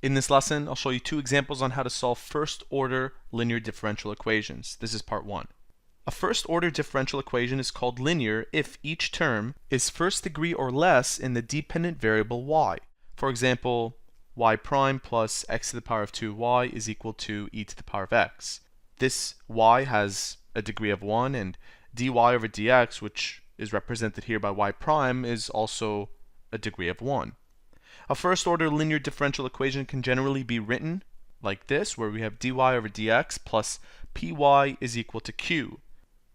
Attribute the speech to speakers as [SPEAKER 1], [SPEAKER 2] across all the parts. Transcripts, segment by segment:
[SPEAKER 1] In this lesson, I'll show you two examples on how to solve first-order linear differential equations. This is part one. A first-order differential equation is called linear if each term is first degree or less in the dependent variable y. For example, y prime plus x to the power of 2y is equal to e to the power of x. This y has a degree of 1, and dy over dx, which is represented here by y prime, is also a degree of 1. A first-order linear differential equation can generally be written like this, where we have dy over dx plus py is equal to q,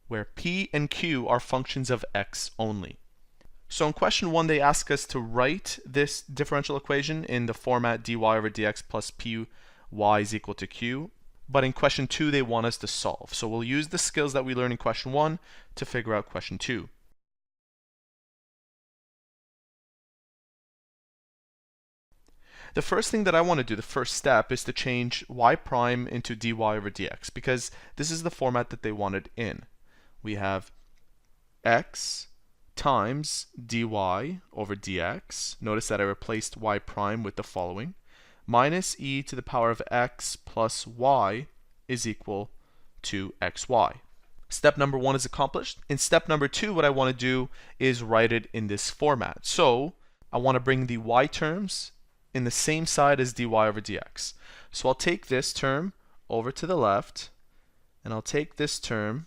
[SPEAKER 1] where p and q are functions of x only. So in question 1, they ask us to write this differential equation in the format dy over dx plus py is equal to q, but in question 2, they want us to solve. So we'll use the skills that we learned in question 1 to figure out question 2. The first thing that I want to do, the first step, is to change y prime into dy over dx, because this is the format that they wanted in. We have x times dy over dx. Notice that I replaced y prime with the following. Minus e to the power of x plus y is equal to xy. Step number 1 is accomplished. In step number 2, what I want to do is write it in this format. So I want to bring the y terms in the same side as dy over dx. So I'll take this term over to the left, and I'll take this term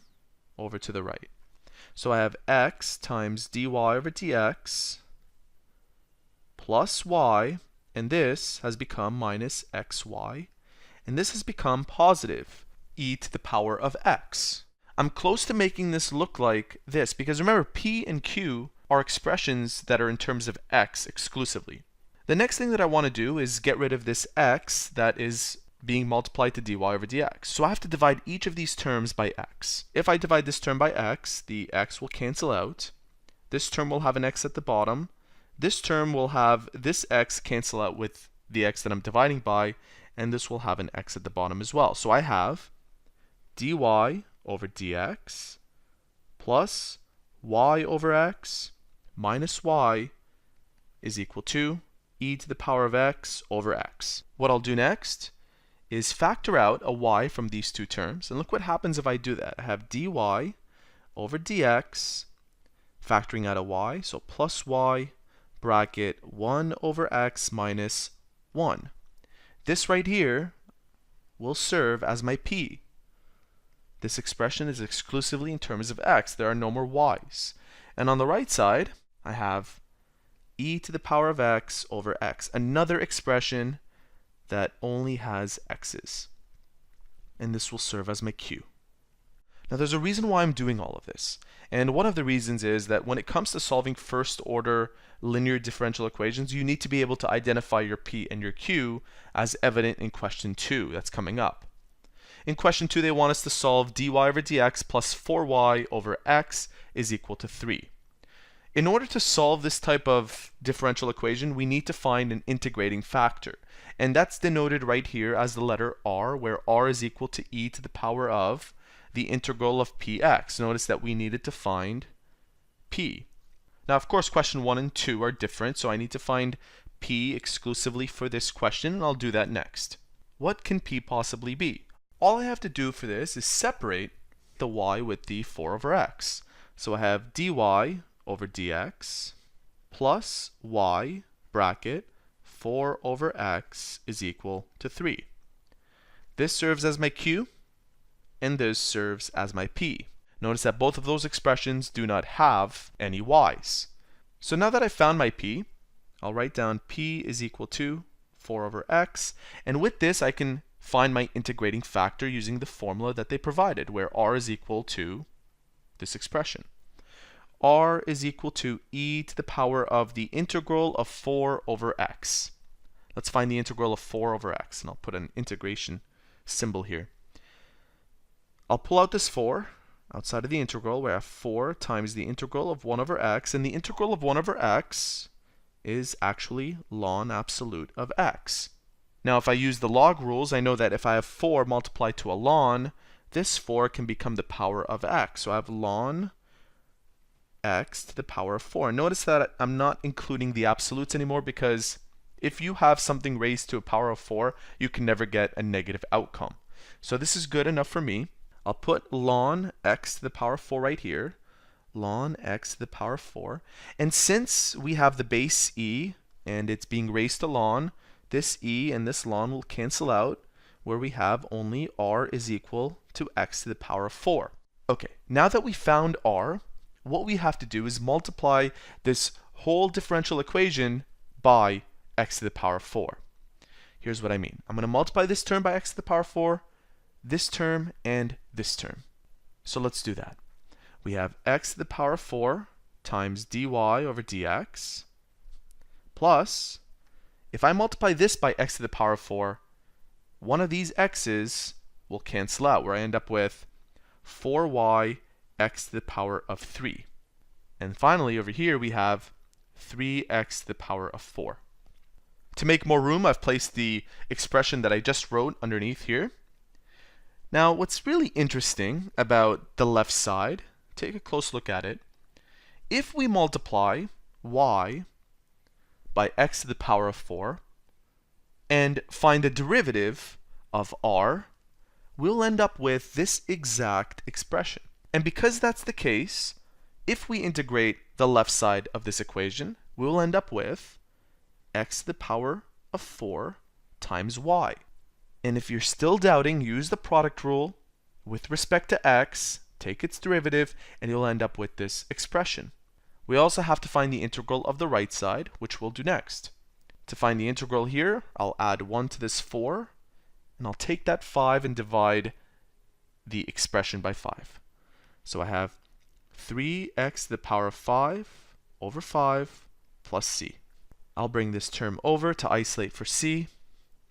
[SPEAKER 1] over to the right. So I have x times dy over dx plus y, and this has become minus xy, and this has become positive e to the power of x. I'm close to making this look like this, because remember, p and q are expressions that are in terms of x exclusively. The next thing that I want to do is get rid of this x that is being multiplied to dy over dx. So I have to divide each of these terms by x. If I divide this term by x, the x will cancel out. This term will have an x at the bottom. This term will have this x cancel out with the x that I'm dividing by, and this will have an x at the bottom as well. So I have dy over dx plus y over x minus y is equal to e to the power of x over x. What I'll do next is factor out a y from these two terms, and look what happens if I do that. I have dy over dx factoring out a y, so plus y bracket 1 over x minus 1. This right here will serve as my p. This expression is exclusively in terms of x. There are no more y's. And on the right side, I have e to the power of x over x, another expression that only has x's. And this will serve as my q. Now there's a reason why I'm doing all of this. And one of the reasons is that when it comes to solving first-order linear differential equations, you need to be able to identify your p and your q as evident in question 2 that's coming up. In question 2, they want us to solve dy over dx plus 4y over x is equal to 3. In order to solve this type of differential equation, we need to find an integrating factor. And that's denoted right here as the letter r, where r is equal to e to the power of the integral of px. Notice that we needed to find p. Now, of course, question 1 and 2 are different, so I need to find p exclusively for this question, and I'll do that next. What can p possibly be? All I have to do for this is separate the y with the 4 over x. So I have dy over dx plus y bracket 4 over x is equal to 3. This serves as my q, and this serves as my p. Notice that both of those expressions do not have any y's. So now that I found my p, I'll write down p is equal to 4 over x, and with this I can find my integrating factor using the formula that they provided, where r is equal to this expression. R is equal to e to the power of the integral of 4 over x. Let's find the integral of 4 over x, and I'll put an integration symbol here. I'll pull out this 4 outside of the integral, where I have 4 times the integral of 1 over x, and the integral of 1 over x is actually ln absolute of x. Now if I use the log rules, I know that if I have 4 multiplied to a ln, this 4 can become the power of x. So I have ln x to the power of 4. Notice that I'm not including the absolutes anymore, because if you have something raised to a power of 4, you can never get a negative outcome. So this is good enough for me. I'll put ln x to the power of 4 right here. Ln x to the power of 4. And since we have the base e and it's being raised to ln, this e and this ln will cancel out, where we have only r is equal to x to the power of 4. Okay, now that we found r, what we have to do is multiply this whole differential equation by x to the power of 4. Here's what I mean. I'm going to multiply this term by x to the power of 4, this term, and this term. So let's do that. We have x to the power of 4 times dy over dx plus, if I multiply this by x to the power of 4, one of these x's will cancel out, where I end up with 4y x to the power of 3. And finally, over here, we have 3x to the power of 4. To make more room, I've placed the expression that I just wrote underneath here. Now, what's really interesting about the left side, take a close look at it. If we multiply y by x to the power of 4 and find the derivative of r, we'll end up with this exact expression. And because that's the case, if we integrate the left side of this equation, we'll end up with x to the power of 4 times y. And if you're still doubting, use the product rule. With respect to x, take its derivative, and you'll end up with this expression. We also have to find the integral of the right side, which we'll do next. To find the integral here, I'll add 1 to this 4, and I'll take that 5 and divide the expression by 5. So I have 3x to the power of 5 over 5 plus c. I'll bring this term over to isolate for c.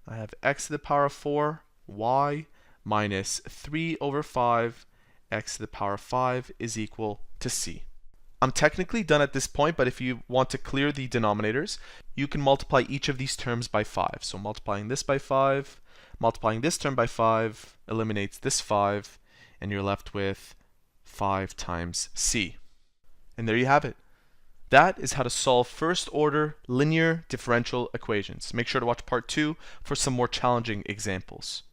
[SPEAKER 1] I have x to the power of 4, y, minus 3 over 5, x to the power of 5 is equal to c. I'm technically done at this point, but if you want to clear the denominators, you can multiply each of these terms by 5. So multiplying this by 5, multiplying this term by 5, eliminates this 5, and you're left with 5 times c. And there you have it. That is how to solve first-order linear differential equations. Make sure to watch part 2 for some more challenging examples.